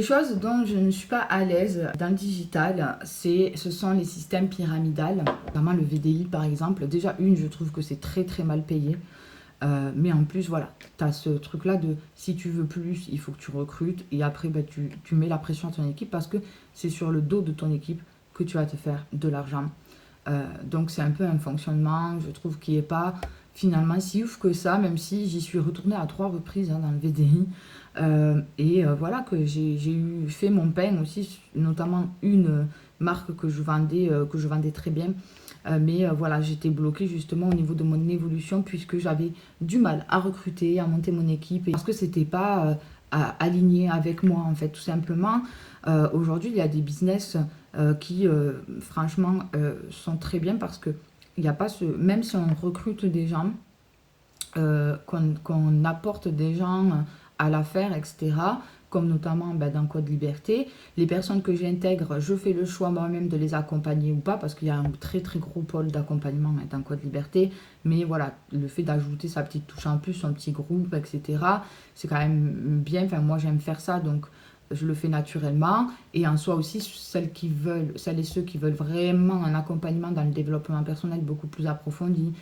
Les choses dont je ne suis pas à l'aise dans le digital, ce sont les systèmes pyramidales, notamment le VDI par exemple. Déjà, je trouve que c'est très très mal payé. Mais en plus, voilà, tu as ce truc-là de si tu veux plus, il faut que tu recrutes. Et après, bah, tu mets la pression à ton équipe parce que c'est sur le dos de ton équipe que tu vas te faire de l'argent. Donc c'est un peu un fonctionnement, je trouve, qui n'est pas finalement si ouf que ça, même si j'y suis retournée à 3 reprises dans le VDI. Voilà, que j'ai fait mon pain aussi, notamment une marque que je vendais très bien. Voilà, j'étais bloquée justement au niveau de mon évolution puisque j'avais du mal à recruter, à monter mon équipe parce que c'était pas aligné avec moi en fait, tout simplement. Aujourd'hui, il y a des business qui, franchement, sont très bien parce que il y a pas même si on recrute des gens, qu'on apporte des gens à l'affaire, etc., comme notamment dans Code Liberté. Les personnes que j'intègre, je fais le choix moi-même de les accompagner ou pas, parce qu'il y a un très très gros pôle d'accompagnement dans Code Liberté. Mais voilà, le fait d'ajouter sa petite touche en plus, son petit groupe, etc., c'est quand même bien. Enfin, moi j'aime faire ça, donc je le fais naturellement. Et en soi aussi, celles et ceux qui veulent vraiment un accompagnement dans le développement personnel beaucoup plus approfondi,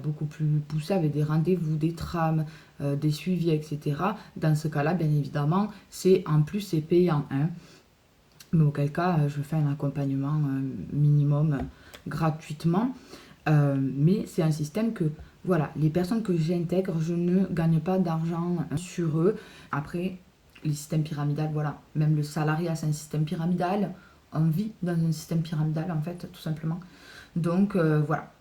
beaucoup plus poussé avec des rendez-vous, des trames, des suivis, etc. Dans ce cas-là, bien évidemment, c'est payant. Hein. Mais auquel cas, je fais un accompagnement minimum gratuitement. Mais c'est un système que, voilà, les personnes que j'intègre, je ne gagne pas d'argent sur eux. Après, les systèmes pyramidales, voilà, même le salariat, c'est un système pyramidal. On vit dans un système pyramidal, en fait, tout simplement. Donc, voilà.